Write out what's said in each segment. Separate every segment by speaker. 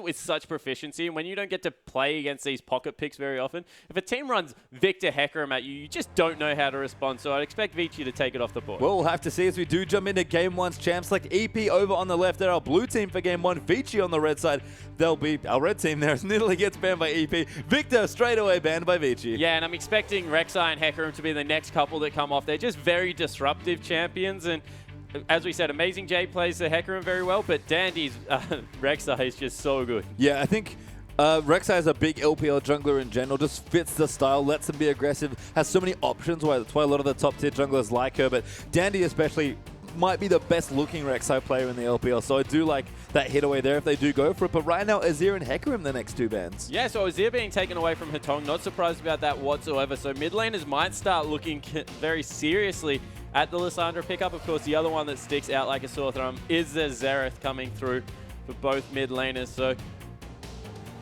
Speaker 1: with such proficiency, and when you don't get to play against these pocket picks very often, if a team runs Victor Hecarim at you, you just don't know how to respond. So I'd expect Vici to take it off the board.
Speaker 2: Well, we'll have to see as we do jump into Game 1's champ select. EP over on the left there, our blue team for Game 1. Vici on the red side. They'll be our red team there as Nidalee gets banned by EP. Victor straight away banned by Vici.
Speaker 1: Yeah, and I'm expecting Rek'Sai and Hecarim to be the next couple that come off. They're just very disruptive champions, and as we said, Amazing J plays the Hecarim very well, but Dandy's Rek'Sai is just so good.
Speaker 2: Yeah, I think Rek'Sai is a big LPL jungler in general, just fits the style, lets him be aggressive, has so many options, that's why a lot of the top tier junglers like her, but Dandy especially might be the best looking Rek'Sai player in the LPL, so I do like that hit away there if they do go for it. But right now, Azir and Hecarim the next two bans.
Speaker 1: Yeah, so Azir being taken away from Hatong, not surprised about that whatsoever. So mid laners might start looking very seriously at the Lissandra pickup. Of course, the other one that sticks out like a sore thumb is the Xerath coming through for both mid laners.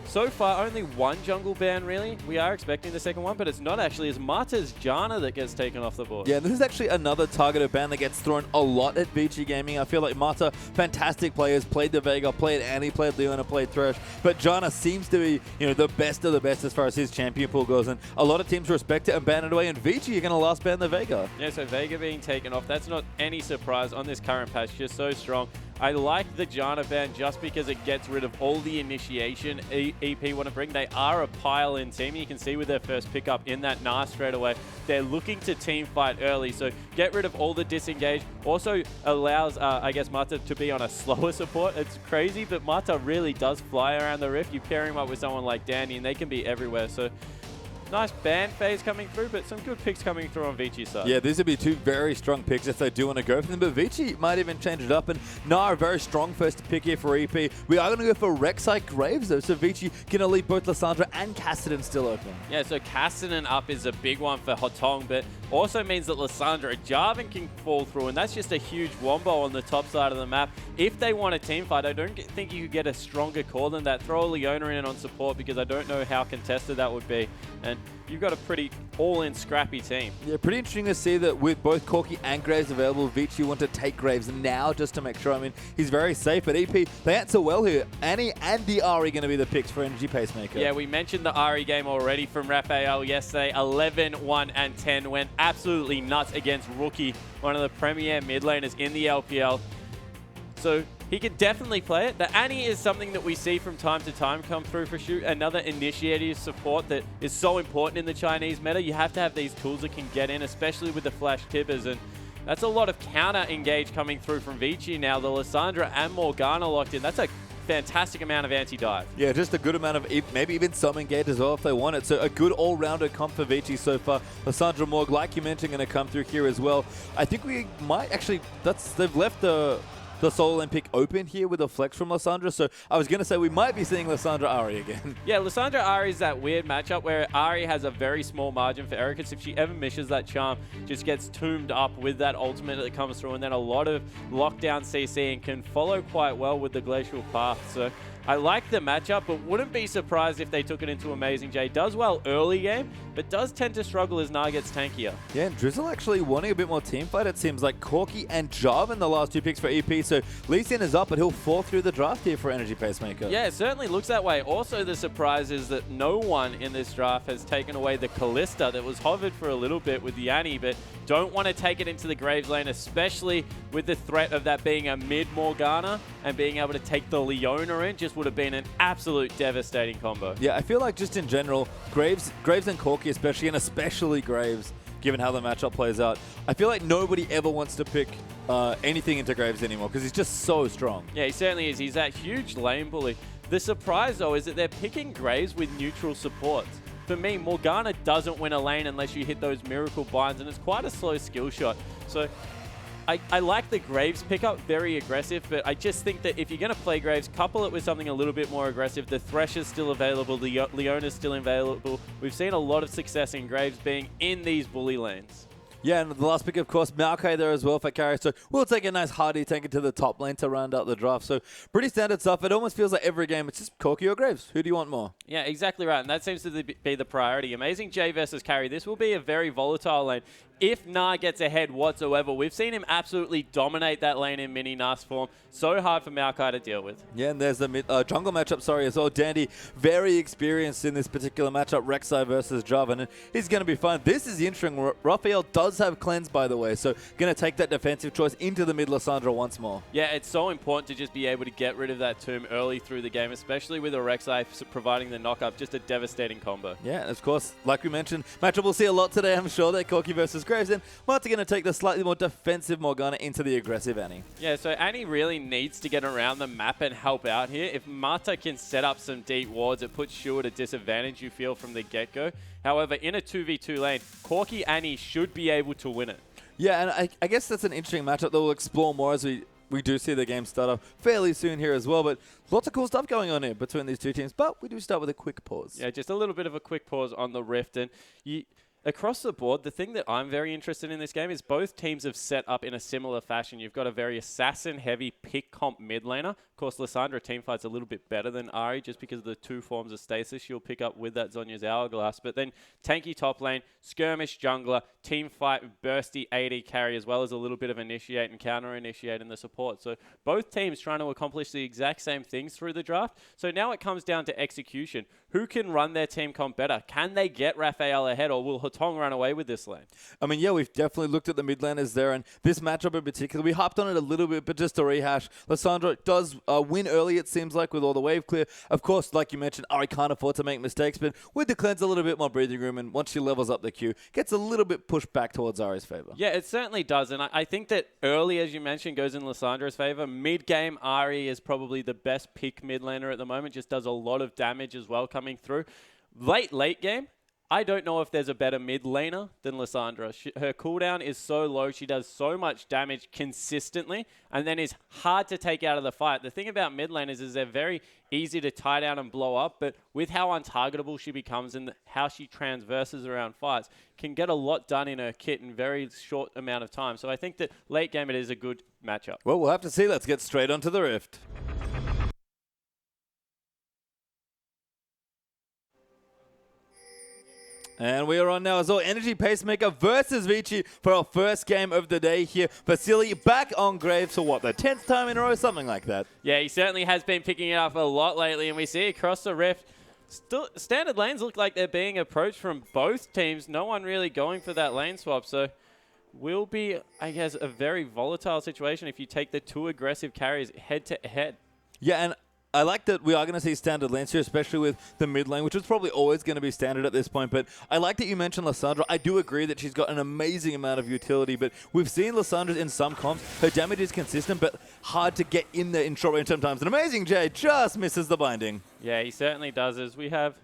Speaker 1: So far, only one jungle ban, really. We are expecting the second one, but it's not actually. It's Marta's Janna that gets taken off the board.
Speaker 2: Yeah, this is actually another targeted ban that gets thrown a lot at Vici Gaming. I feel like Marta, fantastic players, played the Veigar, played Annie, played Leona, played Thresh, but Janna seems to be, the best of the best as far as his champion pool goes, and a lot of teams respect it and ban it away, and Vici are going to last ban the Veigar.
Speaker 1: Yeah, so Veigar being taken off, that's not any surprise on this current patch, just so strong. I like the Janna ban just because it gets rid of all the initiation EP want to bring. They are a pile-in team. You can see with their first pickup in that Gnar straight away. They're looking to team fight early, so get rid of all the disengage. Also allows, I guess, Marta to be on a slower support. It's crazy, but Marta really does fly around the rift. You pair him up with someone like Danny, and they can be everywhere. So nice ban phase coming through, but some good picks coming through on Vici's side.
Speaker 2: Yeah, these would be two very strong picks if they do want to go for them, but Vici might even change it up, and Gnar, very strong first to pick here for EP. We are going to go for Rek'Sai Graves, though, so Vici can leave both Lissandra and Kassadin still open.
Speaker 1: Yeah, so Kassadin up is a big one for Hotong, but also means that Lissandra, Jarvan can fall through, and that's just a huge wombo on the top side of the map. If they want a team fight, I don't think you could get a stronger call than that. Throw a Leona in on support, because I don't know how contested that would be. And you've got a pretty all-in scrappy team. Yeah,
Speaker 2: pretty interesting to see that with both Corki and Graves available, Vici want to take Graves now just to make sure. I mean, he's very safe, but EP, they answer well here. Annie and the Ahri going to be the picks for ENG Pacemaker.
Speaker 1: Yeah, we mentioned the Ahri game already from Raphael yesterday. 11, 1, and 10 went absolutely nuts against Rookie, one of the premier mid laners in the LPL. So he could definitely play it. The Annie is something that we see from time to time come through for Shoot. Another initiative support that is so important in the Chinese meta. You have to have these tools that can get in, especially with the flash tippers. And that's a lot of counter engage coming through from Vici now. The Lissandra and Morgana locked in. That's a fantastic amount of anti-dive.
Speaker 2: Yeah, just a good amount of, maybe even some engage as well if they want it. So a good all-rounder comp for Vici so far. Lissandra Morg, like you mentioned, going to come through here as well. I think we might actually, they've left the Soul Olympic open here with a flex from Lissandra, so I was going to say we might be seeing Lissandra Ahri again.
Speaker 1: Yeah, Lissandra Ahri is that weird matchup where Ahri has a very small margin for error, because if she ever misses that charm, just gets tombed up with that ultimate that comes through, and then a lot of lockdown CC and can follow quite well with the Glacial Path. So I like the matchup, but wouldn't be surprised if they took it into Amazing J. Does well early game, but does tend to struggle as Gnar gets tankier.
Speaker 2: Yeah, and Drizzle actually wanting a bit more team fight, it seems like. Corki and Jarvan the last two picks for EP, so Lee Sin is up, but he'll fall through the draft here for ENG Pacemaker.
Speaker 1: Yeah, it certainly looks that way. Also, the surprise is that no one in this draft has taken away the Kalista that was hovered for a little bit with the Annie, but don't want to take it into the Graves lane, especially with the threat of that being a mid Morgana and being able to take the Leona in. Just would have been an absolute devastating combo.
Speaker 2: Yeah, I feel like just in general, Graves and Corki especially, and especially Graves, given how the matchup plays out, I feel like nobody ever wants to pick anything into Graves anymore because he's just so strong.
Speaker 1: Yeah, he certainly is. He's that huge lane bully. The surprise, though, is that they're picking Graves with neutral supports. For me, Morgana doesn't win a lane unless you hit those miracle binds, and it's quite a slow skill shot. So I like the Graves pickup, very aggressive, but I just think that if you're going to play Graves, couple it with something a little bit more aggressive. The Thresh is still available, the Leona's still available. We've seen a lot of success in Graves being in these bully lanes.
Speaker 2: Yeah, and the last pick, of course, Maokai there as well for carry. So we'll take a nice hardy tank into the top lane to round out the draft. So pretty standard stuff. It almost feels like every game it's just Corki or Graves. Who do you want more?
Speaker 1: Yeah, exactly right. And that seems to be the priority. Amazing J versus carry. This will be a very volatile lane. if Na gets ahead whatsoever. We've seen him absolutely dominate that lane in mini Nas form. So hard for Maokai to deal with.
Speaker 2: Yeah, and there's the jungle matchup, as well. Dandy, very experienced in this particular matchup, Rek'Sai versus Jarvan, and he's going to be fine. This is interesting. Raphael does have cleanse, by the way, so going to take that defensive choice into the mid Lissandra once more.
Speaker 1: Yeah, it's so important to just be able to get rid of that tomb early through the game, especially with a Rek'Sai providing the knock-up. Just a devastating combo.
Speaker 2: Yeah, and of course, like we mentioned, matchup we'll see a lot today, I'm sure, that Corki versus Graves, and Marta going to take the slightly more defensive Morgana into the aggressive Annie.
Speaker 1: Yeah, so Annie really needs to get around the map and help out here. If Marta can set up some deep wards, it puts Shu at a disadvantage, you feel, from the get-go. However, in a 2v2 lane, Corki Annie should be able to win it.
Speaker 2: Yeah, and I guess that's an interesting matchup that we'll explore more as we do see the game start up fairly soon here as well, but lots of cool stuff going on here between these two teams. But we do start with a quick pause.
Speaker 1: Yeah, just a little bit of a quick pause on the Rift. And across the board, the thing that I'm very interested in this game is both teams have set up in a similar fashion. You've got a very assassin-heavy pick comp mid laner. Of course, Lissandra teamfight's a little bit better than Ahri just because of the two forms of stasis she'll pick up with that Zhonya's Hourglass. But then tanky top lane, skirmish jungler, teamfight, bursty AD carry, as well as a little bit of initiate and counter-initiate in the support. So both teams trying to accomplish the exact same things through the draft. So now it comes down to execution. Who can run their team comp better? Can they get Raphael ahead, or will Hotong run away with this lane?
Speaker 2: I mean, yeah, we've definitely looked at the mid laners there, and this matchup in particular, we hopped on it a little bit, but just to rehash, Lissandra does win early, it seems like, with all the wave clear. Of course, like you mentioned, Ahri can't afford to make mistakes, but with the cleanse, a little bit more breathing room, and once she levels up the queue, gets a little bit pushed back towards Ahri's favor.
Speaker 1: Yeah, it certainly does, and I think that early, as you mentioned, goes in Lissandra's favor. Mid-game, Ahri is probably the best pick mid laner at the moment, just does a lot of damage as well coming through. Late game, I don't know if there's a better mid laner than Lissandra. Her cooldown is so low, she does so much damage consistently, and then is hard to take out of the fight. The thing about mid laners is they're very easy to tie down and blow up, but with how untargetable she becomes and how she transverses around fights, can get a lot done in her kit in very short amount of time. So I think that late game it is a good matchup.
Speaker 2: Well, we'll have to see. Let's get straight onto the Rift. And we are on now as well. Energy Pacemaker versus Vici for our first game of the day here. Vasily back on Graves for what, the 10th time in a row? Something like that.
Speaker 1: Yeah, he certainly has been picking it up a lot lately, and we see across the Rift, standard lanes look like they're being approached from both teams. No one really going for that lane swap, so will be, I guess, a very volatile situation if you take the two aggressive carries head to head.
Speaker 2: Yeah, and I like that we are going to see standard lanes here, especially with the mid lane, which is probably always going to be standard at this point. But I like that you mentioned Lissandra. I do agree that she's got an amazing amount of utility, but we've seen Lissandra in some comps. Her damage is consistent, but hard to get in there in short range sometimes. An amazing Jay just misses the binding.
Speaker 1: Yeah, he certainly does, as we have...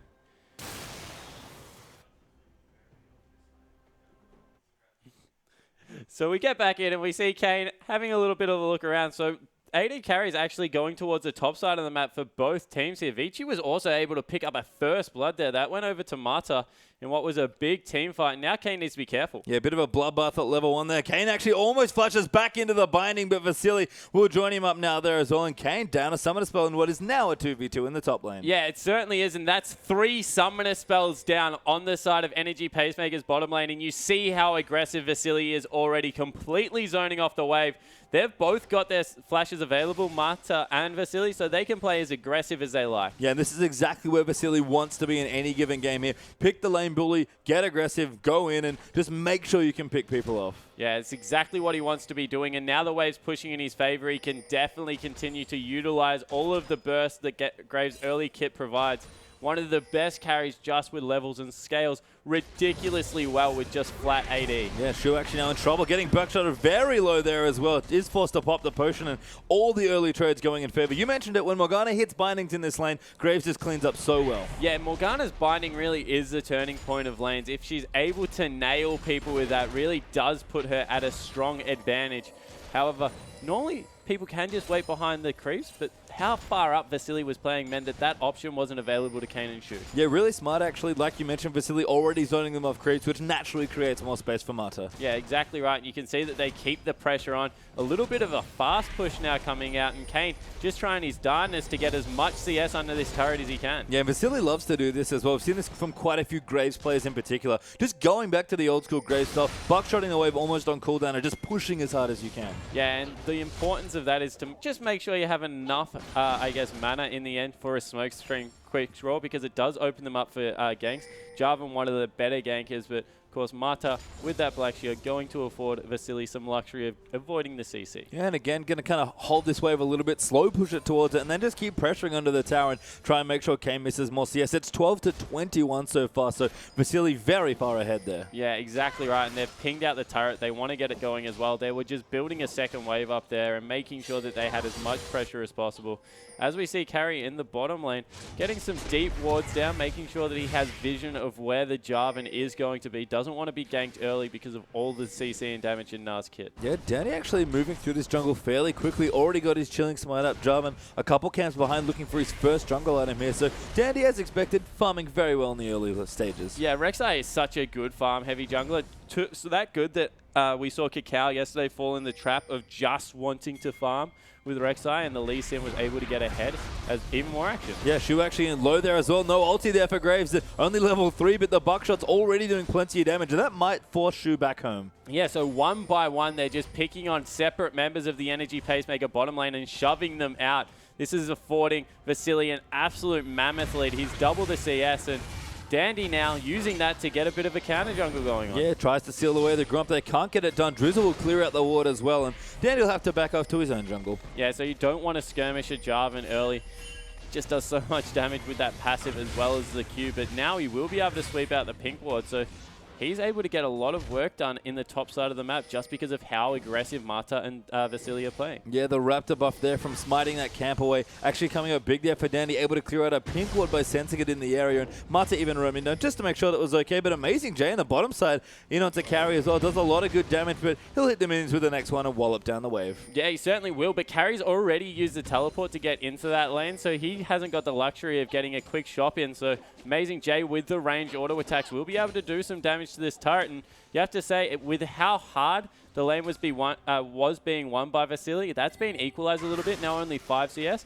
Speaker 1: So we get back in and we see Kane having a little bit of a look around. So AD carry is actually going towards the top side of the map for both teams here. Vici was also able to pick up a first blood there. That went over to Marta in what was a big team fight. Now Kane needs to be careful.
Speaker 2: Yeah, a bit of a bloodbath at level 1 there. Kane actually almost flashes back into the binding, but Vasily will join him up now there as well. And Kane down a summoner spell in what is now a 2v2 in the top lane.
Speaker 1: Yeah, it certainly is. And that's 3 summoner spells down on the side of Energy Pacemaker's bottom lane. And you see how aggressive Vasily is already, completely zoning off the wave. They've both got their flashes available, Marta and Vasily, so they can play as aggressive as they like.
Speaker 2: Yeah, and this is exactly where Vasily wants to be in any given game here. Pick the lane bully, get aggressive, go in, and just make sure you can pick people off.
Speaker 1: Yeah, it's exactly what he wants to be doing, and now the wave's pushing in his favor. He can definitely continue to utilize all of the bursts that Graves' early kit provides. One of the best carries just with levels and scales ridiculously well with just flat AD.
Speaker 2: Yeah, Shu actually now in trouble. Getting backshotted very low there as well. Is forced to pop the potion and all the early trades going in favor. You mentioned it, when Morgana hits bindings in this lane, Graves just cleans up so well.
Speaker 1: Yeah, Morgana's binding really is the turning point of lanes. If she's able to nail people with that, really does put her at a strong advantage. However, normally people can just wait behind the creeps, but how far up Vasily was playing meant that option wasn't available to Kane and Shu.
Speaker 2: Yeah, really smart actually. Like you mentioned, Vasily already zoning them off creeps, which naturally creates more space for Mata.
Speaker 1: Yeah, exactly right. You can see that they keep the pressure on. A little bit of a fast push now coming out, and Kane just trying his darndest to get as much CS under this turret as he can.
Speaker 2: Yeah, Vasily loves to do this as well. We've seen this from quite a few Graves players in particular. Just going back to the old school Graves style, buckshotting the wave almost on cooldown and just pushing as hard as you can. Yeah,
Speaker 1: and the importance of that is to just make sure you have enough, I guess, mana in the end for a smoke stream quick draw, because it does open them up for ganks. Jarvan, one of the better gankers, but of course, Mata, with that Black Shield, going to afford Vasily some luxury of avoiding the CC.
Speaker 2: Yeah, and again, going to kind of hold this wave a little bit, slow push it towards it, and then just keep pressuring under the tower and try and make sure Kane misses more CS. It's 12 to 21 so far, so Vasily very far ahead there.
Speaker 1: Yeah, exactly right, and they've pinged out the turret. They want to get it going as well. They were just building a second wave up there and making sure that they had as much pressure as possible. As we see Carry in the bottom lane, getting some deep wards down, making sure that he has vision of where the Jarvan is going to be. Doesn't want to be ganked early because of all the CC and damage in Nas kit.
Speaker 2: Yeah, Danny actually moving through this jungle fairly quickly. Already got his chilling smite up. Jarvan a couple camps behind looking for his first jungle item here. So Dandy, as expected, farming very well in the early stages.
Speaker 1: Yeah, Rek'Sai is such a good farm-heavy jungler. So that good that we saw Kakao yesterday fall in the trap of just wanting to farm with Rek'Sai, and the Lee Sin was able to get ahead as even more action.
Speaker 2: Yeah, Shu actually in low there as well. No ulti there for Graves. Only level 3, but the buckshot's already doing plenty of damage, and that might force Shu back home.
Speaker 1: Yeah, so one by one, they're just picking on separate members of the Energy Pacemaker bottom lane and shoving them out. This is affording Vasily an absolute mammoth lead. He's double the CS, and Dandy now using that to get a bit of a counter jungle going on.
Speaker 2: Yeah, tries to seal away the Grump. They can't get it done. Drizzle will clear out the ward as well, and Dandy will have to back off to his own jungle.
Speaker 1: Yeah, so you don't want to skirmish a Jarvan early. Just does so much damage with that passive as well as the Q, but now he will be able to sweep out the pink ward, so he's able to get a lot of work done in the top side of the map just because of how aggressive Mata and Vasily are playing.
Speaker 2: Yeah, the Raptor buff there from smiting that camp away. Actually coming up big there for Dandy, able to clear out a pink ward by sensing it in the area. And Mata even roaming down just to make sure that was okay. But Amazing Jay on the bottom side, in onto Carry as well. Does a lot of good damage, but he'll hit the minions with the next one and wallop down the wave.
Speaker 1: Yeah, he certainly will. But Carry's already used the teleport to get into that lane, so he hasn't got the luxury of getting a quick shop in. So Amazing Jay with the range auto attacks will be able to do some damage to this turret. And you have to say, with how hard the lane was being won by Vasily, that's been equalized a little bit, now only 5 CS.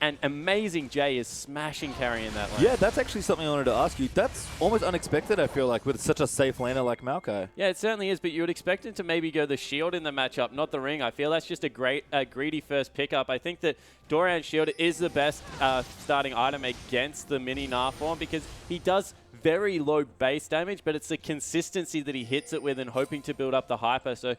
Speaker 1: And Amazing Jay is smashing Carry in that lane.
Speaker 2: Yeah, that's actually something I wanted to ask you. That's almost unexpected, I feel like, with such a safe laner like Maokai.
Speaker 1: Yeah, it certainly is, but you would expect him to maybe go the shield in the matchup, not the ring. I feel that's just a greedy first pickup. I think that Dorian's shield is the best starting item against the mini Gnar form because he does very low base damage, but it's the consistency that he hits it with and hoping to build up the hyper. So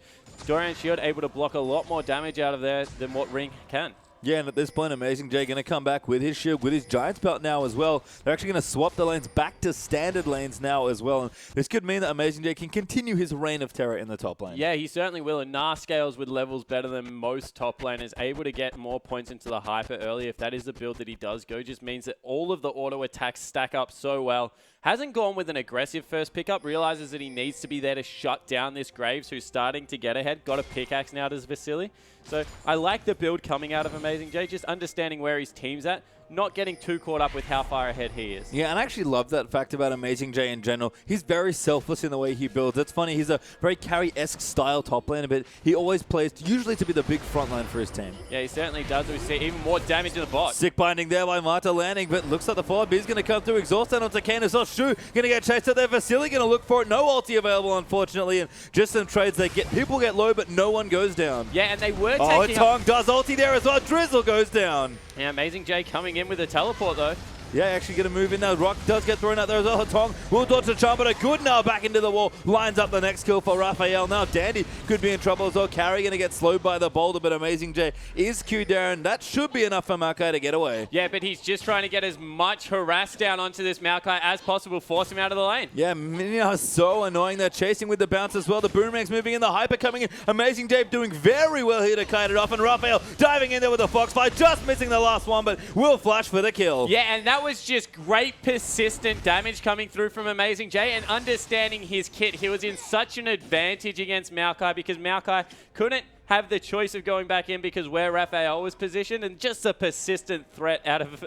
Speaker 1: Dorian's shield able to block a lot more damage out of there than what ring can.
Speaker 2: Yeah, and at this point, Amazing Jay going to come back with his shield, with his Giant's Belt now as well. They're actually going to swap the lanes back to standard lanes now as well. And this could mean that Amazing Jay can continue his reign of terror in the top lane.
Speaker 1: Yeah, he certainly will. And Gnar scales with levels better than most top laners, able to get more points into the hyper early. If that is the build that he does go, just means that all of the auto attacks stack up so well. Hasn't gone with an aggressive first pickup, realizes that he needs to be there to shut down this Graves, who's starting to get ahead. Got a pickaxe now to Vasily. So I like the build coming out of Amazing Jay, just understanding where his team's at, not getting too caught up with how far ahead he is.
Speaker 2: Yeah, and I actually love that fact about Amazing Jay in general. He's very selfless in the way he builds. It's funny, he's a very Carry-esque style top laner, but he always plays usually to be the big front line for his team.
Speaker 1: Yeah, he certainly does. We see even more damage in the bot.
Speaker 2: Sick binding there by Mata landing, but looks like the forward B is going to come through. Exhaust down onto Kane as well. Shu going to get chased out there. Vasily going to look for it. No ulti available, unfortunately, and just some trades. People get low, but no one goes down.
Speaker 1: Yeah, and they were taking
Speaker 2: Tong does ulti there as well. Drizzle goes down.
Speaker 1: Yeah, Amazing Jay coming in with a teleport, though.
Speaker 2: Yeah, actually going to move in now. Rock does get thrown out there as well. Tong will dodge the charm, but a good now back into the wall. Lines up the next kill for Raphael. Now Dandy could be in trouble as well. Carry going to get slowed by the boulder, but Amazing Jay is Q Darren. That should be enough for Maokai to get away.
Speaker 1: Yeah, but he's just trying to get as much harass down onto this Maokai as possible. Force him out of the lane.
Speaker 2: Yeah, Minya is so annoying. They're chasing with the bounce as well. The Boomerang's moving in. The Hyper coming in. Amazing Jay doing very well here to kite it off. And Raphael diving in there with a Foxfire. Just missing the last one, but will flash for the kill.
Speaker 1: Yeah, and that was just great persistent damage coming through from Amazing Jay, and understanding his kit, he was in such an advantage against Maokai because Maokai couldn't have the choice of going back in because where Raphael was positioned, and just a persistent threat out of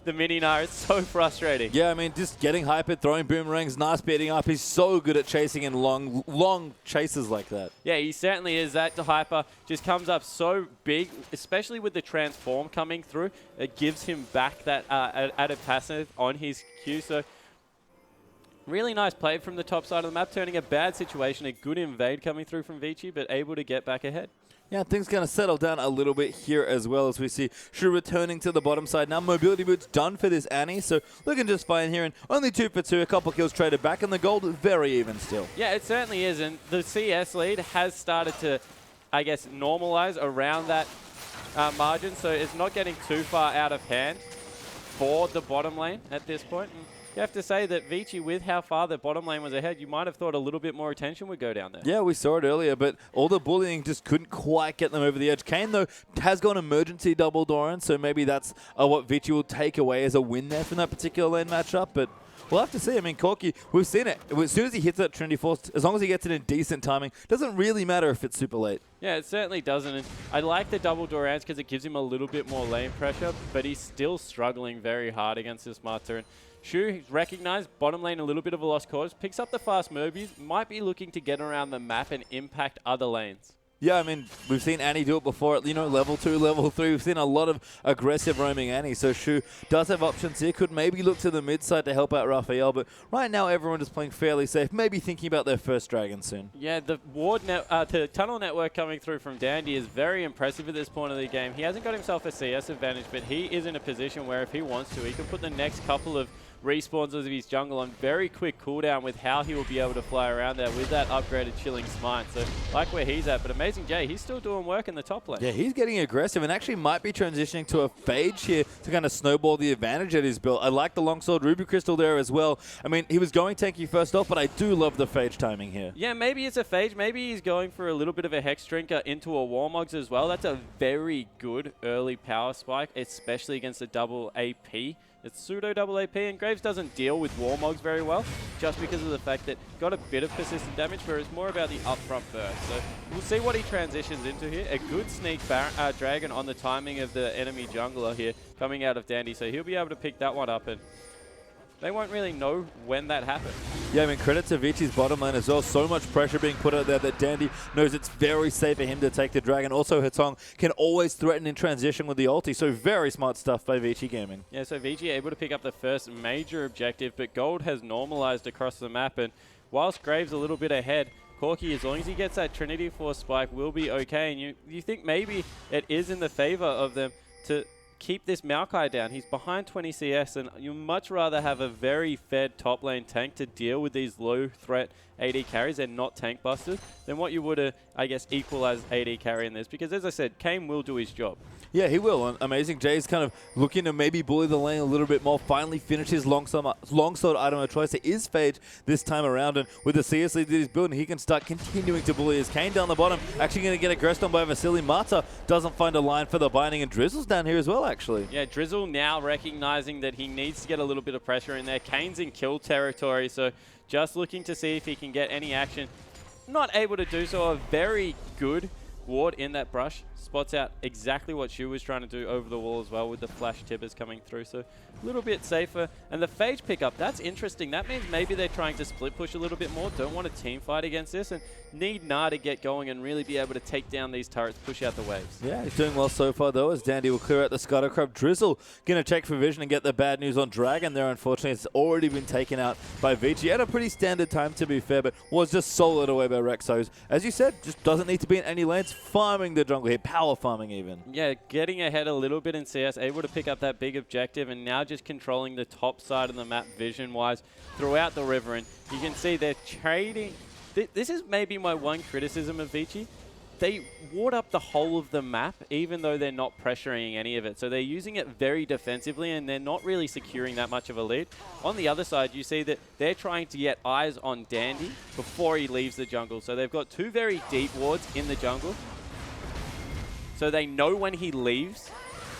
Speaker 1: the Mini-Gnar. It's so frustrating.
Speaker 2: Yeah, I mean, just getting hyper, throwing boomerangs, nice beating up. He's so good at chasing in long chases like that.
Speaker 1: Yeah, he certainly is. That hyper just comes up so big, especially with the transform coming through. It gives him back that added passive on his Q. So really nice play from the top side of the map, turning a bad situation, a good invade coming through from Vici, but able to get back ahead.
Speaker 2: Yeah, things going to settle down a little bit here as well as we see Shu returning to the bottom side. Now mobility boot's done for this Annie, so looking just fine here. And only 2 for 2, a couple kills traded back, and the gold very even still.
Speaker 1: Yeah, it certainly is. And the CS lead has started to, I guess, normalize around that margin. So it's not getting too far out of hand for the bottom lane at this point. And you have to say that Vici, with how far the bottom lane was ahead, you might have thought a little bit more attention would go down there.
Speaker 2: Yeah, we saw it earlier, but all the bullying just couldn't quite get them over the edge. Kane, though, has got emergency double Doran, so maybe that's what Vici will take away as a win there from that particular lane matchup, but we'll have to see. I mean, Corki, we've seen it. As soon as he hits that Trinity Force, as long as he gets it in decent timing, doesn't really matter if it's super late.
Speaker 1: Yeah, it certainly doesn't. And I like the double Dorans because it gives him a little bit more lane pressure, but he's still struggling very hard against this Mata. And Shu, he's recognized bottom lane a little bit of a lost cause, picks up the fast Mobies, might be looking to get around the map and impact other lanes.
Speaker 2: Yeah, I mean, we've seen Annie do it before at, level 2, level 3. We've seen a lot of aggressive roaming Annie, so Shu does have options here. Could maybe look to the mid side to help out Raphael, but right now everyone is playing fairly safe, maybe thinking about their first dragon soon.
Speaker 1: Yeah, the the tunnel network coming through from Dandy is very impressive at this point of the game. He hasn't got himself a CS advantage, but he is in a position where if he wants to, he can put the next couple of respawns of his jungle on very quick cooldown with how he will be able to fly around there with that upgraded chilling smite. So like where he's at, but Amazing J, he's still doing work in the top lane.
Speaker 2: Yeah, he's getting aggressive and actually might be transitioning to a Phage here to kind of snowball the advantage at his build. I like the longsword Ruby Crystal there as well. I mean, he was going tanky first off, but I do love the Phage timing here.
Speaker 1: Yeah, maybe it's a Phage. Maybe he's going for a little bit of a Hex Drinker into a Warmogs as well. That's a very good early power spike, especially against a double AP. It's pseudo double AP, and Graves doesn't deal with Warmogs very well, just because of the fact that got a bit of persistent damage, but it's more about the upfront burst. So we'll see what he transitions into here. A good sneak dragon on the timing of the enemy jungler here coming out of Dandy, so he'll be able to pick that one up, and they won't really know when that happened.
Speaker 2: Yeah, I mean, credit to Vici's bottom lane as well. So much pressure being put out there that Dandy knows it's very safe for him to take the dragon. Also, Hetong can always threaten in transition with the ulti, so very smart stuff by Vici Gaming.
Speaker 1: Yeah, so Vici able to pick up the first major objective, but gold has normalized across the map, and whilst Graves a little bit ahead, Corki, as long as he gets that Trinity Force spike, will be okay. And you think maybe it is in the favor of them to keep this Maokai down. He's behind 20 CS, and you much rather have a very fed top lane tank to deal with these low threat AD carries and not tank busters than what you would, I guess, equal as AD carry in this. Because as I said, Kane will do his job.
Speaker 2: Yeah, he will. And Amazing Jay's kind of looking to maybe bully the lane a little bit more, finally finish his longsword item of choice. It is Phage this time around, and with the CS lead that he's building, he can start continuing to bully his Kane down the bottom. Actually going to get aggressed on by Vasily. Mata doesn't find a line for the binding, and Drizzle's down here as well, actually.
Speaker 1: Yeah, Drizzle now recognizing that he needs to get a little bit of pressure in there. Kane's in kill territory, so just looking to see if he can get any action. Not able to do so. A very good ward in that brush. Spots out exactly what Shu was trying to do over the wall as well with the flash tippers coming through. So a little bit safer. And the Phage pickup, that's interesting. That means maybe they're trying to split push a little bit more. Don't want a team fight against this and need Gnar to get going and really be able to take down these turrets, push out the waves.
Speaker 2: Yeah, he's doing well so far though, as Dandy will clear out the Scuttercrab. Drizzle going to check for vision and get the bad news on Dragon there. Unfortunately, it's already been taken out by Vici at a pretty standard time, to be fair, but was just soloed away by Rexos. As you said, just doesn't need to be in any lanes, farming the jungle here, power farming even.
Speaker 1: Yeah, getting ahead a little bit in CS, able to pick up that big objective, and now just controlling the top side of the map vision-wise throughout the river. And you can see they're trading. This is maybe my one criticism of Vici. They ward up the whole of the map, even though they're not pressuring any of it. So they're using it very defensively, and they're not really securing that much of a lead. On the other side, you see that they're trying to get eyes on Dandy before he leaves the jungle. So they've got two very deep wards in the jungle. So they know when he leaves,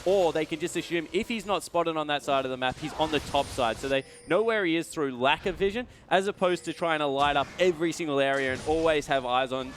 Speaker 1: or they can just assume if he's not spotted on that side of the map, he's on the top side. So they know where he is through lack of vision, as opposed to trying to light up every single area and always have eyes on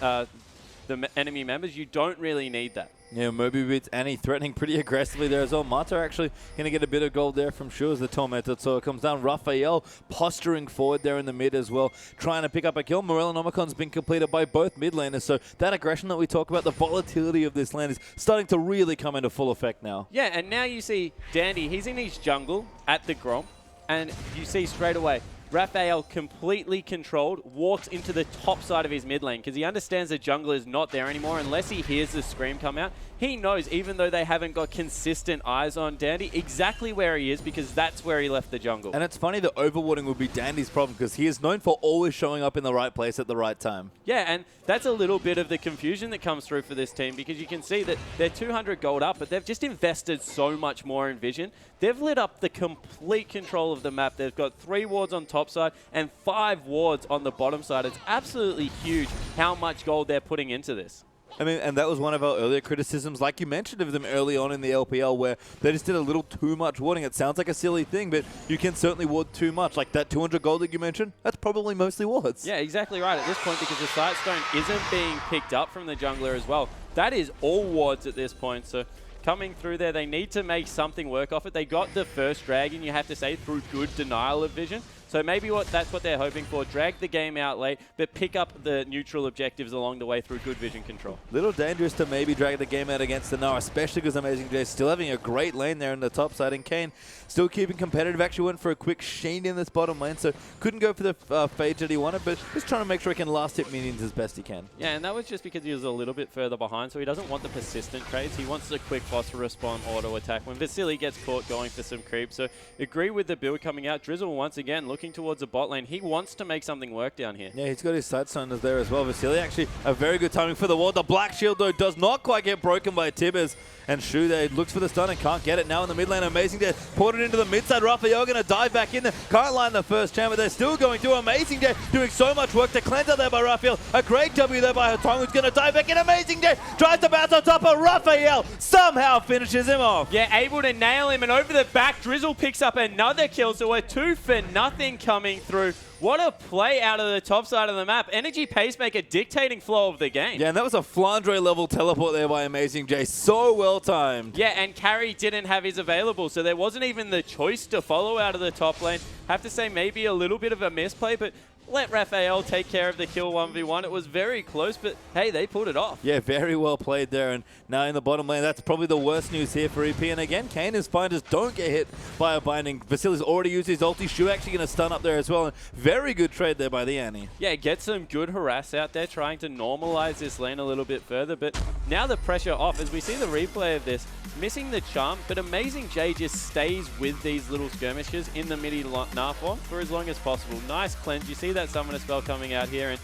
Speaker 1: the enemy members, you don't really need that.
Speaker 2: Yeah, Moby beats Annie, threatening pretty aggressively there as well. Mata actually going to get a bit of gold there from Shu as the Tormented. So it comes down. Raphael posturing forward there in the mid as well, trying to pick up a kill. Morellonomicon's been completed by both mid laners. So that aggression that we talk about, the volatility of this lane is starting to really come into full effect now.
Speaker 1: Yeah, and now you see Dandy, he's in his jungle at the Gromp, and you see straight away, Raphael completely controlled, walks into the top side of his mid lane because he understands the jungle is not there anymore unless he hears the scream come out. He knows, even though they haven't got consistent eyes on Dandy, exactly where he is because that's where he left the jungle.
Speaker 2: And it's funny that overwarding would be Dandy's problem because he is known for always showing up in the right place at the right time.
Speaker 1: Yeah, and that's a little bit of the confusion that comes through for this team because you can see that they're 200 gold up, but they've just invested so much more in vision. They've lit up the complete control of the map. They've got 3 wards on top side and 5 wards on the bottom side. It's absolutely huge how much gold they're putting into this.
Speaker 2: I mean, and that was one of our earlier criticisms, like you mentioned, of them early on in the LPL, where they just did a little too much warding. It sounds like a silly thing, but you can certainly ward too much. Like that 200 gold that you mentioned, that's probably mostly wards.
Speaker 1: Yeah, exactly right at this point because the Sightstone isn't being picked up from the jungler as well. That is all wards at this point, so coming through there, they need to make something work off it. They got the first dragon, you have to say, through good denial of vision. So maybe that's what they're hoping for. Drag the game out late, but pick up the neutral objectives along the way through good vision control.
Speaker 2: Little dangerous to maybe drag the game out against the Nara, especially because Amazing Jay's still having a great lane there in the top side. And Kane still keeping competitive. Actually went for a quick Sheen in this bottom lane, so couldn't go for the phage that he wanted, but just trying to make sure he can last hit minions as best he can.
Speaker 1: Yeah, and that was just because he was a little bit further behind, so he doesn't want the persistent trades. He wants a quick phosphorus spawn auto attack when Vasily gets caught going for some creep. So agree with the build coming out. Drizzle once again looking towards the bot lane. He wants to make something work down here.
Speaker 2: Yeah, he's got his Sightstone there as well. Vasily actually a very good timing for the ward. The Black Shield, though, does not quite get broken by Tibbers. And Shu there looks for the stun and can't get it now in the mid lane. Amazing Day poured it into the mid side. Raphael going to dive back in there. Can't line the first chamber. They're still going through. Amazing Day doing so much work to cleanse out there by Raphael. A great W there by Hatong, who's going to dive back in. Amazing Day tries to bounce on top of Raphael. Somehow finishes him off.
Speaker 1: Yeah, able to nail him. And over the back, Drizzle picks up another kill. So we're 2 for nothing coming through. What a play out of the top side of the map. Energy Pacemaker dictating flow of the game.
Speaker 2: Yeah, and that was a Flandre level teleport there by Amazing Jay. So well timed.
Speaker 1: Yeah, and Carry didn't have his available, so there wasn't even the choice to follow out of the top lane. Have to say maybe a little bit of a misplay, but let Raphael take care of the kill 1v1. It was very close, but hey, they pulled it off.
Speaker 2: Yeah, very well played there. And now in the bottom lane, that's probably the worst news here for EP. And again, Kane is fine. Just don't get hit by a binding. Vasily's already used his ulti. Shu actually going to stun up there as well. And very good trade there by the Annie.
Speaker 1: Yeah, get some good harass out there, trying to normalize this lane a little bit further. But now the pressure off as we see the replay of this. Missing the charm, but Amazing Jay just stays with these little skirmishes in the midi Narf for as long as possible. Nice cleanse. You see that summoner spell coming out here, and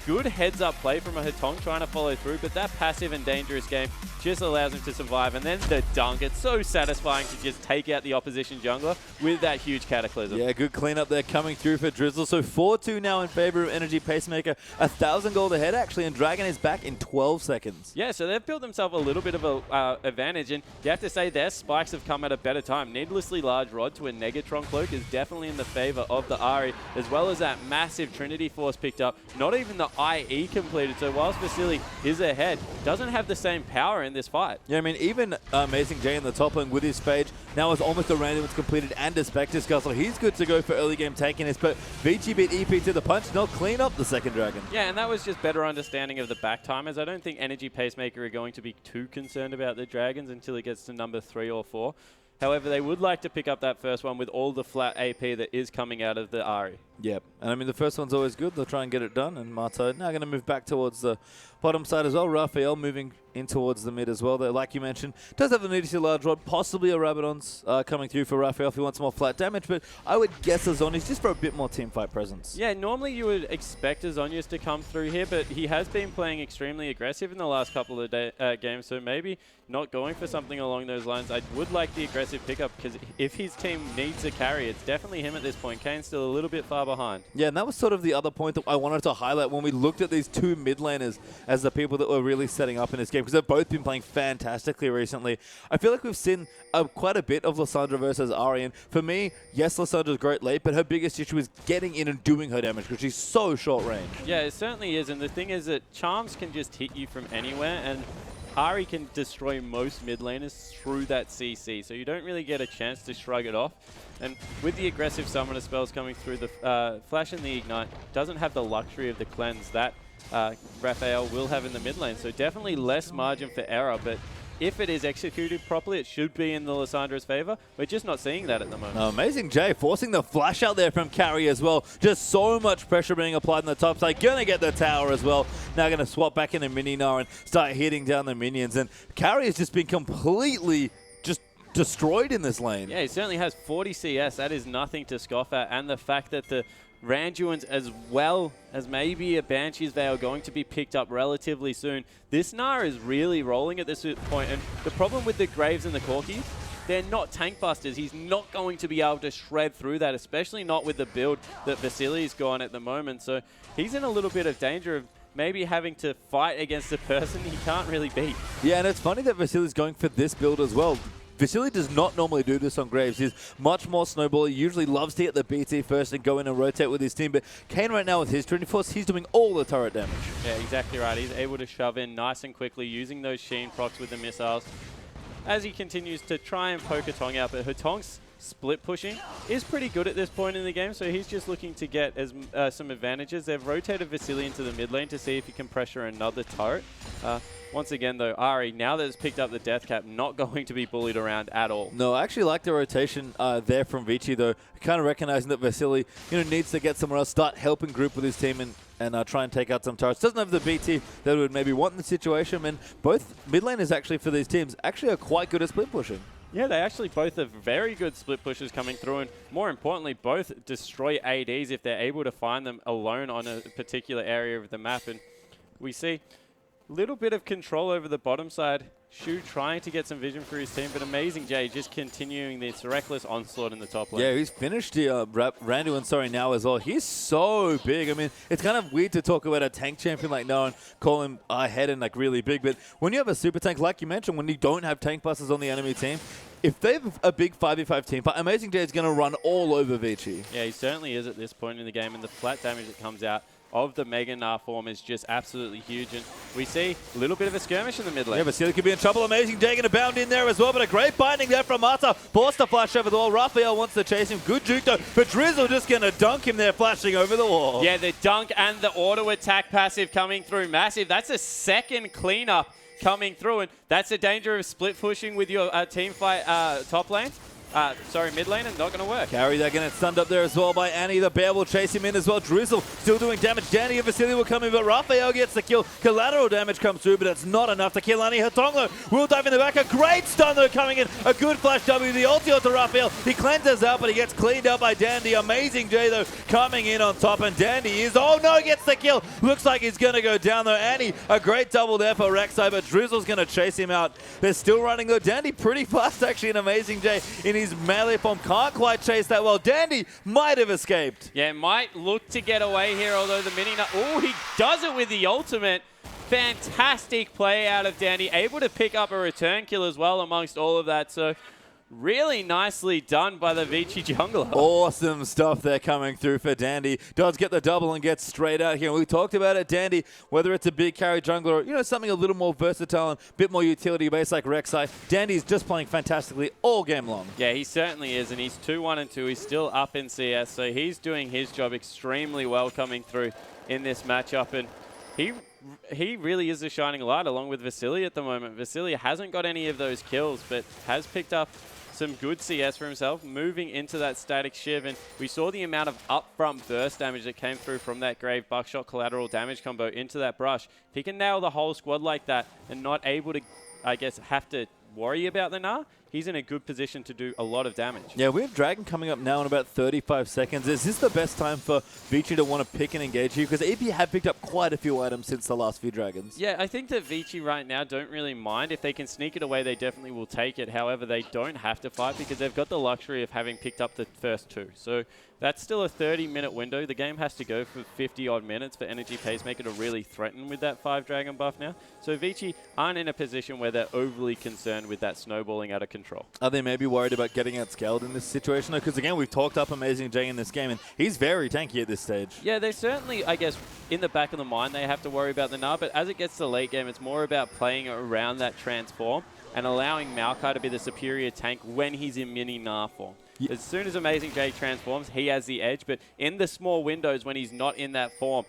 Speaker 1: good heads-up play from a Hatong trying to follow through, but that passive and dangerous game just allows him to survive. And then the dunk. It's so satisfying to just take out the opposition jungler with that huge Cataclysm.
Speaker 2: Yeah, good cleanup there coming through for Drizzle. So 4-2 now in favor of Energy Pacemaker. 1,000 gold ahead, actually, and Dragon is back in 12 seconds.
Speaker 1: Yeah, so they've built themselves a little bit of a advantage, and you have to say their spikes have come at a better time. Needlessly large rod to a Negatron cloak is definitely in the favor of the Ahri, as well as that massive Trinity Force picked up. Not even the IE completed, so whilst Vasily is ahead, doesn't have the same power in this fight.
Speaker 2: Yeah, I mean, even Amazing Jay in the top lane with his phage now is almost a random it's completed and a Spectre Skull, so he's good to go for early game taking this, but Vici beat EP to the punch, and they'll clean up the second dragon.
Speaker 1: Yeah, and that was just better understanding of the back timers. I don't think Energy Pacemaker are going to be too concerned about the dragons until it gets to number 3 or 4. However, they would like to pick up that first one with all the flat AP that is coming out of the Ahri.
Speaker 2: Yep, and I mean, the first one's always good. They'll try and get it done, and Marta now going to move back towards the bottom side as well. Raphael moving in towards the mid as well. There, like you mentioned, does have the need to see a large rod, possibly a Rabadon's coming through for Raphael if he wants more flat damage, but I would guess Azoni's just for a bit more teamfight presence.
Speaker 1: Yeah, normally you would expect Azonius to come through here, but he has been playing extremely aggressive in the last couple of games, so maybe not going for something along those lines. I would like the aggressive pickup, because if his team needs a carry, it's definitely him at this point. Kane's still a little bit far behind.
Speaker 2: Yeah, and that was sort of the other point that I wanted to highlight when we looked at these two mid laners as the people that were really setting up in this game, because they've both been playing fantastically recently. I feel like we've seen quite a bit of Lissandra versus Ari, and for me, yes, Lissandra's great late, but her biggest issue is getting in and doing her damage because she's so short range.
Speaker 1: Yeah, it certainly is, and the thing is that Charms can just hit you from anywhere, and Ari can destroy most mid laners through that CC, so you don't really get a chance to shrug it off. And with the aggressive summoner spells coming through, the Flash and the Ignite doesn't have the luxury of the cleanse that Raphael will have in the mid lane, so definitely less margin for error, but if it is executed properly, it should be in the Lissandra's favor. We're just not seeing that at the moment.
Speaker 2: Amazing Jay forcing the flash out there from Carry as well. Just so much pressure being applied on the top side. Gonna get the tower as well. Now gonna swap back into Mininar and start hitting down the minions. And Carry has just been completely just destroyed in this lane.
Speaker 1: Yeah, he certainly has 40 CS. That is nothing to scoff at. And the fact that the Randuins, as well as maybe a Banshee's Veil, are going to be picked up relatively soon. This Gnar is really rolling at this point, and the problem with the Graves and the Corkis, they're not tank busters. He's not going to be able to shred through that, especially not with the build that Vasili's gone at the moment. So he's in a little bit of danger of maybe having to fight against a person he can't really beat.
Speaker 2: Yeah, and it's funny that Vasili's going for this build as well. Vasili does not normally do this on Graves. He's much more snowball. He usually loves to get the BT first and go in and rotate with his team. But Kane right now with his 24s, he's doing all the turret damage.
Speaker 1: Yeah, exactly right. He's able to shove in nice and quickly using those Sheen procs with the missiles as he continues to try and poke Hotong out. But Hotong's split pushing is pretty good at this point in the game, so he's just looking to get some advantages. They've rotated Vasili into the mid lane to see if he can pressure another turret. Once again, though, Ari, now that it's picked up the death cap, not going to be bullied around at all. No,
Speaker 2: I actually like the rotation there from Vici, though. Kind of recognizing that Vasili, needs to get somewhere else, start helping group with his team and try and take out some turrets. Doesn't have the BT that would maybe want in the situation, and both mid laners actually for these teams actually are quite good at split pushing.
Speaker 1: Yeah, they actually both are very good split pushers coming through, and more importantly, both destroy ADs if they're able to find them alone on a particular area of the map. And we see a little bit of control over the bottom side. Shu trying to get some vision for his team, but Amazing Jay just continuing this reckless onslaught in the top lane.
Speaker 2: Yeah, he's finished the Randuin now as well. He's so big. I mean, it's kind of weird to talk about a tank champion like now and call him ahead and like really big, but when you have a super tank, like you mentioned, when you don't have tank busters on the enemy team, if they have a big 5v5 team, but Amazing Jay is going to run all over Vici.
Speaker 1: Yeah, he certainly is at this point in the game, and the flat damage that comes out of the Mega Gnar form is just absolutely huge, and we see a little bit of a skirmish in the mid lane.
Speaker 2: Yeah, Vasili could be in trouble. Amazing Jay going to bound in there as well, but a great binding there from Mata. Forced to flash over the wall. Raphael wants to chase him. Good juke though, but Drizzle just going to dunk him there, flashing over the wall.
Speaker 1: Yeah, the dunk and the auto attack passive coming through massive. That's a second cleanup coming through, and that's the danger of split pushing with your team fight top lane. Mid lane, and not going to work.
Speaker 2: Carry that getting stunned up there as well by Annie. The bear will chase him in as well. Drizzle still doing damage. Danny and Vasili will come in, but Raphael gets the kill. Collateral damage comes through, but it's not enough to kill Annie. Hotonglo will dive in the back. A great stun though coming in. A good flash W. The ulti onto Raphael. He cleanses out, but he gets cleaned up by Dandy. Amazing Jay though coming in on top, and Dandy is, oh no, gets the kill. Looks like he's going to go down though. Annie, a great double there for Rek'Sai, but Drizzle's going to chase him out. They're still running though. Dandy pretty fast actually, and Amazing Jay in his melee form can't quite chase that well. Dandy might have escaped.
Speaker 1: Yeah, might look to get away here, although the mini... Oh, he does it with the ultimate. Fantastic play out of Dandy. Able to pick up a return kill as well amongst all of that. So really nicely done by the Vici jungler.
Speaker 2: Awesome stuff there coming through for Dandy. Does get the double and gets straight out here. We talked about it, Dandy, whether it's a big carry jungler or, something a little more versatile and a bit more utility based like Rek'Sai. Dandy's just playing fantastically all game long.
Speaker 1: Yeah, he certainly is, and he's 2-1-2. He's still up in CS, so he's doing his job extremely well coming through in this matchup, and he really is a shining light along with Vasili at the moment. Vasili hasn't got any of those kills, but has picked up some good CS for himself, moving into that static shiv, and we saw the amount of upfront burst damage that came through from that Grave Buckshot collateral damage combo into that brush. If he can nail the whole squad like that and not able to, I guess, have to worry about the Gnar, he's in a good position to do a lot of damage.
Speaker 2: Yeah, we have Dragon coming up now in about 35 seconds. Is this the best time for Vici to want to pick and engage here? Because EP have picked up quite a few items since the last few Dragons.
Speaker 1: Yeah, I think that Vici right now don't really mind. If they can sneak it away, they definitely will take it. However, they don't have to fight because they've got the luxury of having picked up the first 2. So that's still a 30-minute window. The game has to go for 50-odd minutes for Energy Pacemaker to really threaten with that 5 Dragon buff now. So Vici aren't in a position where they're overly concerned with that snowballing out of control.
Speaker 2: Are they maybe worried about getting outscaled in this situation? Because again, we've talked up Amazing J in this game, and he's very tanky at this stage.
Speaker 1: Yeah, they certainly, I guess, in the back of the mind, they have to worry about the Gnar, but as it gets to the late game, it's more about playing around that transform and allowing Maokai to be the superior tank when he's in mini Gnar form. Yeah. As soon as Amazing J transforms, he has the edge, but in the small windows when he's not in that form,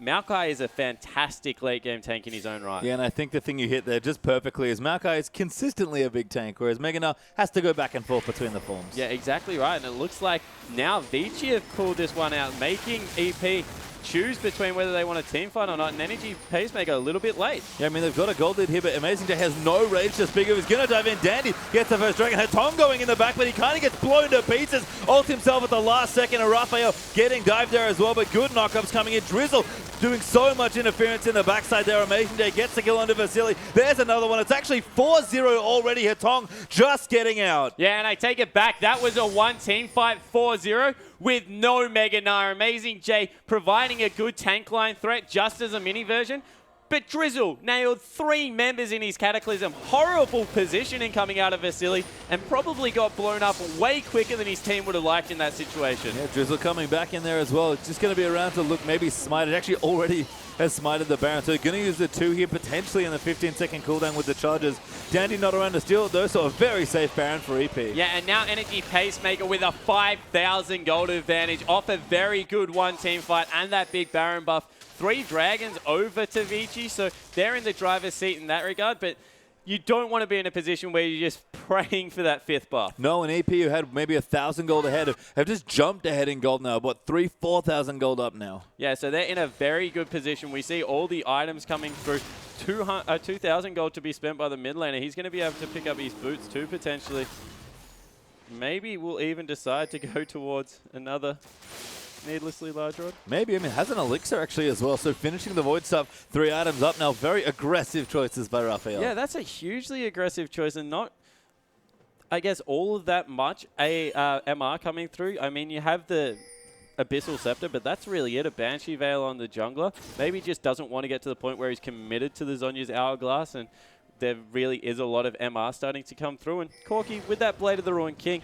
Speaker 1: Maokai is a fantastic late-game tank in his own right.
Speaker 2: Yeah, and I think the thing you hit there just perfectly is Maokai is consistently a big tank, whereas Mega Gnar has to go back and forth between the forms.
Speaker 1: Yeah, exactly right. And it looks like now Vici have pulled this one out, making EP choose between whether they want a team fight or not, and Energy Pacemaker a little bit late.
Speaker 2: Yeah, I mean, they've got a gold lead here, but Amazing J has no rage to speak of. He's going to dive in. Dandy gets the first Dragon. Tom going in the back, but he kind of gets blown to pieces. Ult himself at the last second, and Raphael getting dived there as well, but good knockups coming in. Drizzle doing so much interference in the backside there. Amazing J gets the kill onto Vasily. There's another one. It's actually 4-0 already. Hatong just getting out.
Speaker 1: Yeah, and I take it back. That was a one-team fight, 4-0. With no Mega Gnar. Amazing J providing a good tank line threat just as a mini version. But Drizzle nailed 3 members in his Cataclysm. Horrible positioning coming out of Vasily and probably got blown up way quicker than his team would have liked in that situation.
Speaker 2: Yeah, Drizzle coming back in there as well. It's just going to be around to look, maybe smite it. Actually already has smited the Baron. So going to use the 2 here potentially in the 15-second cooldown with the charges. Dandy not around to steal it though, so a very safe Baron for EP.
Speaker 1: Yeah, and now Energy Pacemaker with a 5,000 gold advantage off a very good one-team fight and that big Baron buff. 3 Dragons over to Vici, so they're in the driver's seat in that regard, but you don't want to be in a position where you're just praying for that 5th buff.
Speaker 2: No, and EP, who had maybe 1,000 gold ahead, have just jumped ahead in gold now. What, 4,000 gold up now?
Speaker 1: Yeah, so they're in a very good position. We see all the items coming through. 2,000 gold to be spent by the mid laner. He's going to be able to pick up his boots too, potentially. Maybe we'll even decide to go towards another needlessly large rod.
Speaker 2: Maybe. I mean, has an elixir actually as well. So finishing the void stuff, 3 items up now. Very aggressive choices by Raphael.
Speaker 1: Yeah, that's a hugely aggressive choice and not, I guess, all of that much MR coming through. I mean, you have the Abyssal Scepter, but that's really it. A Banshee Veil on the jungler. Maybe just doesn't want to get to the point where he's committed to the Zhonya's Hourglass, and there really is a lot of MR starting to come through. And Corki, with that Blade of the Ruined King,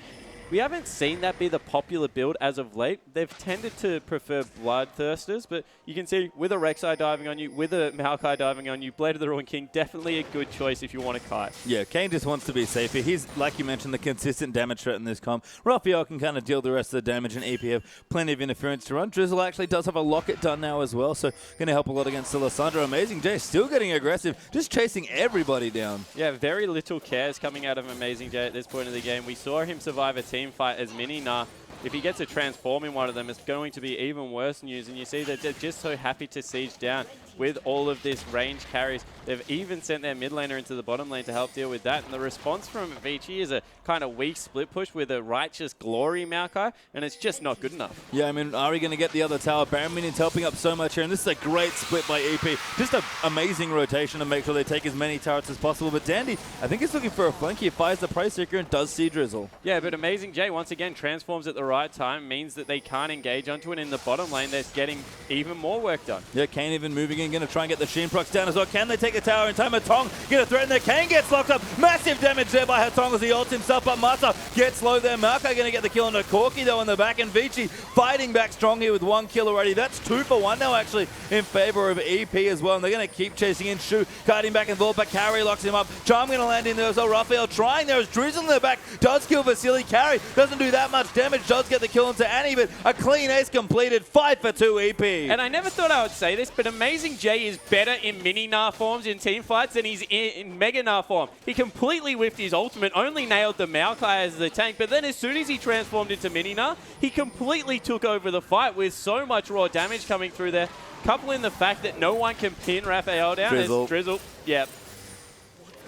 Speaker 1: we haven't seen that be the popular build as of late. They've tended to prefer Bloodthirsters, but you can see with a Rek'Sai diving on you, with a Maokai diving on you, Blade of the Ruined King, definitely a good choice if you want to kite.
Speaker 2: Yeah, Kane just wants to be safer. He's, like you mentioned, the consistent damage threat in this comp. Raphael can kind of deal the rest of the damage, and EP have plenty of interference to run. Drizzle actually does have a locket done now as well, so going to help a lot against Lissandra. Amazing J still getting aggressive, just chasing everybody down.
Speaker 1: Yeah, very little cares coming out of Amazing J at this point of the game. We saw him survive a team fight as mini Gnar. If he gets a transform in one of them, it's going to be even worse news. And you see that they're just so happy to siege down with all of this range carries. They've even sent their mid laner into the bottom lane to help deal with that. And the response from Vici is a kind of weak split push with a Righteous Glory Maokai, and it's just not good enough.
Speaker 2: Yeah, I mean, Ari going to get the other tower. Baron minions helping up so much here, and this is a great split by EP. Just an amazing rotation to make sure they take as many turrets as possible. But Dandy, I think he's looking for a flank. He fires the Price Seeker and does see Drizzle.
Speaker 1: Yeah, but Amazing J, once again, transforms at the right time, means that they can't engage onto it in the bottom lane. They're getting even more work done.
Speaker 2: Yeah, Kane even moving in, going to try and get the Sheen procs down as well. Can they take the tower in time? Hatong going to threaten there. Kane gets locked up. Massive damage there by Hatong as he ults himself, but Mata gets low there. Maokai going to get the kill on the Corki though in the back, and Vici fighting back strong here with 1 kill already. That's 2 for 1 now actually in favor of EP as well, and they're going to keep chasing in. Shu guiding back and forth, but Carry locks him up. Charm going to land in there as well. Raphael trying there as Drizzle in the back does kill Vasily. Carry doesn't do that much damage, does get the kill into Annie, but a clean ace completed. 5 for 2 EP.
Speaker 1: And I never thought I would say this, but Amazing J is better in mini Gnar forms in team fights than he's in Mega Gnar form. He completely whiffed his ultimate, only nailed the Maokai as the tank, but then as soon as he transformed into mini Gnar, he completely took over the fight with so much raw damage coming through there. Couple in the fact that no one can pin Raphael down.
Speaker 2: Drizzle.
Speaker 1: Drizzle. Yeah.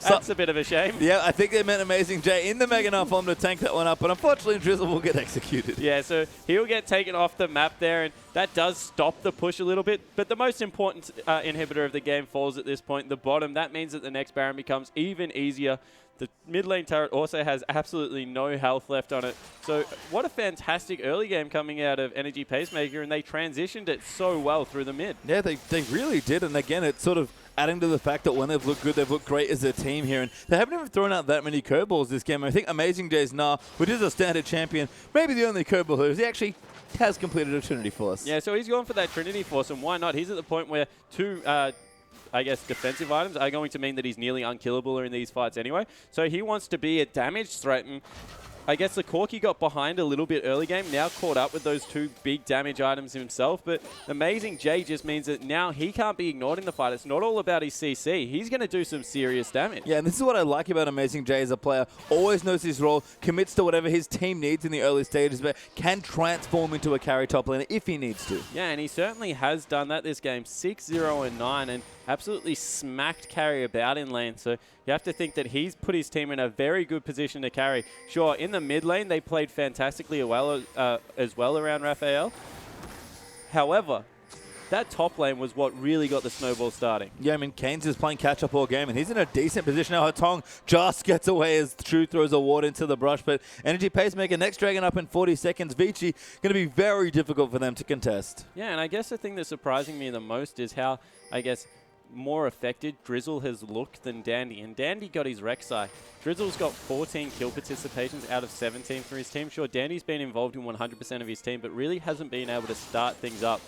Speaker 1: That's a bit of a shame.
Speaker 2: Yeah, I think they meant Amazing J in the Mega Knight form to tank that one up, but unfortunately Drizzle will get executed.
Speaker 1: Yeah, so he'll get taken off the map there, and that does stop the push a little bit. But the most important inhibitor of the game falls at this point, the bottom. That means that the next Baron becomes even easier. The mid lane turret also has absolutely no health left on it. So what a fantastic early game coming out of Energy Pacemaker, and they transitioned it so well through the mid.
Speaker 2: Yeah, they really did. And again, it's sort of adding to the fact that when they've looked good, they've looked great as a team here. And they haven't even thrown out that many curveballs this game. I think Amazing J's which is a standard champion, maybe the only curveball he actually has completed a Trinity Force.
Speaker 1: Yeah, so he's gone for that Trinity Force, and why not? He's at the point where two I guess, defensive items are going to mean that he's nearly unkillable in these fights anyway. So he wants to be a damage threat, and I guess the Corki got behind a little bit early game, now caught up with those two big damage items himself, but Amazing J just means that now he can't be ignored in the fight. It's not all about his CC. He's going to do some serious damage.
Speaker 2: Yeah, and this is what I like about Amazing J as a player. Always knows his role, commits to whatever his team needs in the early stages, but can transform into a carry top laner if he needs to.
Speaker 1: Yeah, and he certainly has done that this game. 6-0-9, and absolutely smacked carry about in lane. So you have to think that he's put his team in a very good position to carry. Sure, in the mid lane, they played fantastically well, as well around Raphael. However, that top lane was what really got the snowball starting. Yeah,
Speaker 2: I mean, Kane's just playing catch-up all game, and he's in a decent position now. Hatong just gets away as True throws a ward into the brush, but Energy Pacemaker, next Dragon up in 40 seconds. Vici, going to be very difficult for them to contest.
Speaker 1: Yeah, and I guess the thing that's surprising me the most is how, I guess, more affected Drizzle has looked than Dandy, and Dandy got his Rek'Sai. Drizzle's got 14 kill participations out of 17 for his team. Sure, Dandy's been involved in 100% of his team, but really hasn't been able to start things up.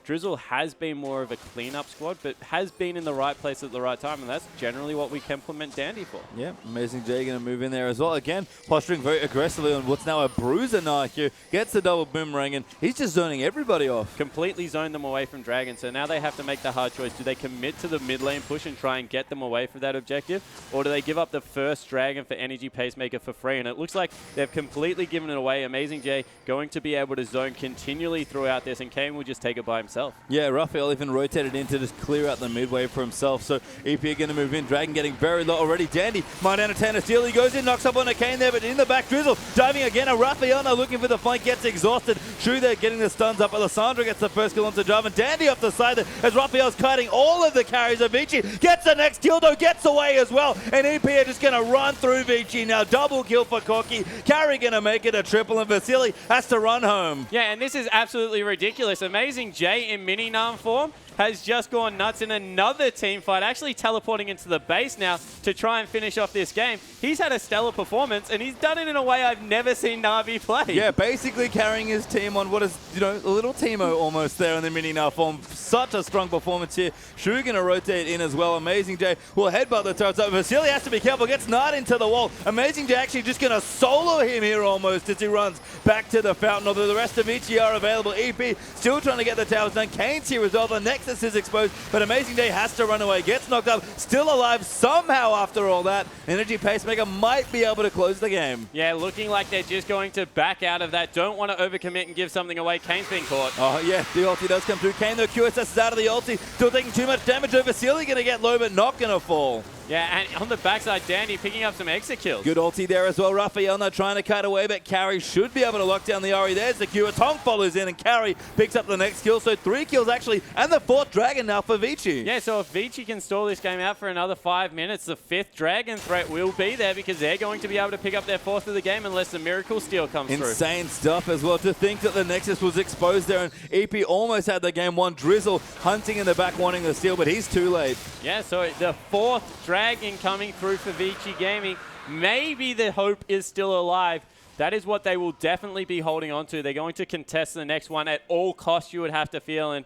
Speaker 1: Drizzle has been more of a cleanup squad, but has been in the right place at the right time, and that's generally what we compliment Dandy for.
Speaker 2: Yeah, Amazing J going to move in there as well. Again, posturing very aggressively on what's now a Bruiser knife here. Gets the double boomerang, and he's just zoning everybody off.
Speaker 1: Completely zoned them away from Dragon, so now they have to make the hard choice. Do they commit to the mid lane push and try and get them away from that objective, or do they give up the first Dragon for Energy Pacemaker for free? And it looks like they've completely given it away. Amazing J going to be able to zone continually throughout this, and Kane will just take it by himself.
Speaker 2: Yeah, Raphael even rotated in to just clear out the mid wave for himself. So EP are going to move in. Dragon getting very low already. Dandy might entertain a steal. He goes in, knocks up on a Kane there, but in the back, Drizzle diving again. A Raphael now looking for the flank, gets exhausted. Shu there getting the stuns up. Alessandro gets the first kill onto Jarvan, and Dandy off the side there as Raphael's kiting all of the carries of Vici. Gets the next kill though, gets away as well. And EP are just going to run through Vici now. Double kill for Corki. Carry going to make it a triple, and Vasily has to run home.
Speaker 1: Yeah, and this is absolutely ridiculous. Amazing J in mini Nam form has just gone nuts in another team fight, actually teleporting into the base now to try and finish off this game. He's had a stellar performance, and he's done it in a way I've never seen Na'Vi play.
Speaker 2: Yeah, basically carrying his team on what is, a little Teemo almost there in the mini now form. Such a strong performance here. Shu going to rotate in as well. Amazing J will headbutt the turrets up. Vasily has to be careful, gets Nard into the wall. Amazing J actually just going to solo him here almost as he runs back to the fountain, although the rest of Vici are available. EP still trying to get the towers done. Kane's here as well. The Nexus is exposed, but Amazing J has to run away. Gets knocked up, still alive somehow after all that. Energy Pacemaker might be able to close the game.
Speaker 1: Yeah, looking like they're just going to back out of that. Don't want to overcommit and give something away. Kane's been caught.
Speaker 2: Oh, yeah, the ulti does come through. Kane, though, QSS is out of the ulti. Still taking too much damage over. Vasily going to get low, but not going to fall.
Speaker 1: Yeah, and on the backside, Dandy picking up some exit kills.
Speaker 2: Good ulti there as well. Raphael now trying to cut away, but Carry should be able to lock down the Ahri. There's the Q. Tong follows in, and Carry picks up the next kill. So 3 kills actually, and the 4th Dragon now for Vici.
Speaker 1: Yeah, so if Vici can stall this game out for another 5 minutes, the 5th Dragon threat will be there because they're going to be able to pick up their 4th of the game unless the Miracle Steal comes through.
Speaker 2: Insane stuff as well. To think that the Nexus was exposed there, and EP almost had the game won. Drizzle hunting in the back wanting the steal, but he's too late.
Speaker 1: Yeah, so the 4th Dragon coming through for Vici Gaming. Maybe the hope is still alive. That is what they will definitely be holding on to. They're going to contest the next one at all costs, you would have to feel. And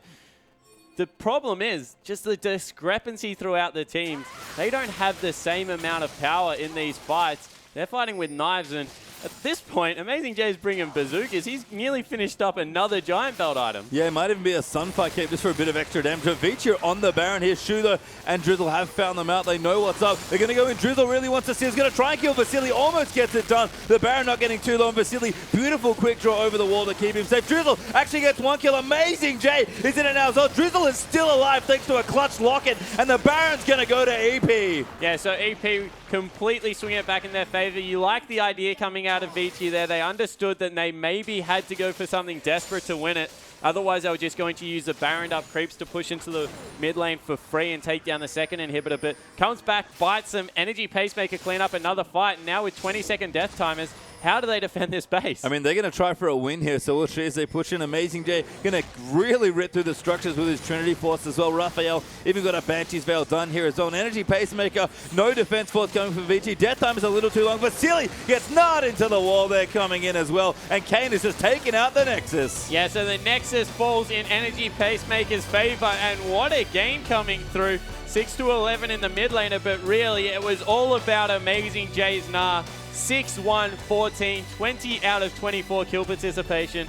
Speaker 1: the problem is just the discrepancy throughout the teams. They don't have the same amount of power in these fights. They're fighting with knives, and At this point, Amazing J's bringing bazookas. He's nearly finished up another Giant Belt item.
Speaker 2: Yeah, it might even be a Sunfire cape just for a bit of extra damage. But Vici are on the Baron here. Shudo and Drizzle have found them out. They know what's up. They're going to go in. Drizzle really wants to see. He's going to try and kill Vasily. Almost gets it done. The Baron not getting too long. Vasily, beautiful quick draw over the wall to keep him safe. Drizzle actually gets one kill. Amazing J is in it now as well. Drizzle is still alive thanks to a clutch locket. And the Baron's going to go to EP.
Speaker 1: Yeah, so EP completely swing it back in their favor. You like the idea coming out of Vici there. They understood that they maybe had to go for something desperate to win it. Otherwise, they were just going to use the Baron up creeps to push into the mid lane for free and take down the second inhibitor. But comes back, bites some energy Pacemaker, clean up another fight. And now with 20-second death timers, how do they defend this base?
Speaker 2: I mean, they're going to try for a win here, so we'll see as they push in. Amazing J going to really rip through the structures with his Trinity Force as well. Raphael even got a Banshee's Veil done here. His own energy Pacemaker, no defense force coming for Vici. Death time is a little too long, but Vasily gets gnarred into the wall there coming in as well. And Kane is just taking out the Nexus.
Speaker 1: Yeah, so the Nexus falls in energy Pacemaker's favor, and what a game coming through. 6-11 in the mid laner, but really it was all about Amazing J's Gnar. 6-1, 14, 20 out of 24 kill participation.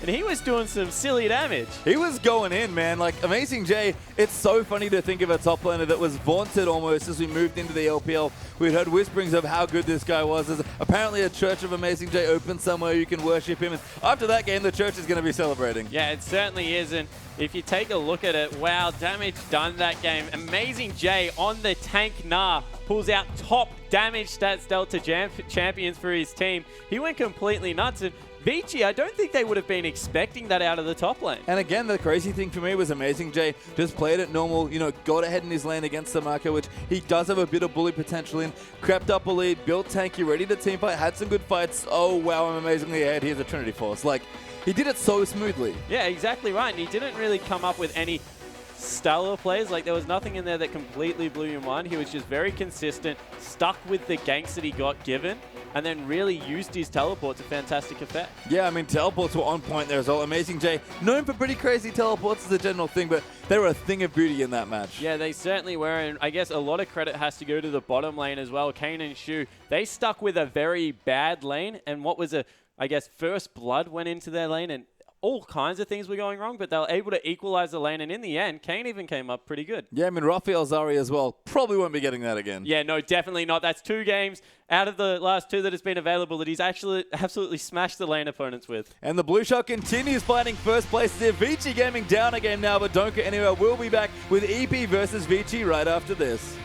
Speaker 1: And he was doing some silly damage.
Speaker 2: He was going in, man. Like, Amazing J, it's so funny to think of a top laner that was vaunted almost as we moved into the LPL. We'd heard whisperings of how good this guy was. There's apparently a Church of Amazing J open somewhere you can worship him. And after that game, the church is going to be celebrating.
Speaker 1: Yeah, it certainly is. And if you take a look at it, wow, damage done that game. Amazing J on the tank Gnar pulls out top damage stats Delta champions for his team. He went completely nuts. And Vici, I don't think they would have been expecting that out of the top lane.
Speaker 2: And again, the crazy thing for me was Amazing J just played it normal, got ahead in his lane against the Marco, which he does have a bit of bully potential in. Crept up a lead, built tanky, ready to team fight, had some good fights. Oh, wow, I'm amazingly ahead. Here's a Trinity Force. Like, he did it so smoothly.
Speaker 1: Yeah, exactly right. And he didn't really come up with any stellar plays. Like, there was nothing in there that completely blew your mind. He was just very consistent, stuck with the ganks that he got given, and then really used his teleport to fantastic effect.
Speaker 2: Yeah, I mean, teleports were on point there as well. Amazing J, known for pretty crazy teleports as a general thing, but they were a thing of beauty in that match.
Speaker 1: Yeah, they certainly were, and I guess a lot of credit has to go to the bottom lane as well. Kane and Shu, they stuck with a very bad lane, and what was I guess, first blood went into their lane, and all kinds of things were going wrong, but they were able to equalize the lane, and in the end, Kane even came up pretty good.
Speaker 2: Yeah, I mean, Raphael Zari as well. Probably won't be getting that again.
Speaker 1: Yeah, no, definitely not. That's 2 games out of the last 2 that has been available that he's actually absolutely smashed the lane opponents with.
Speaker 2: And the Blue Shot continues fighting first place there. Vici Gaming down a game now, but don't go anywhere. We'll be back with EP versus Vici right after this.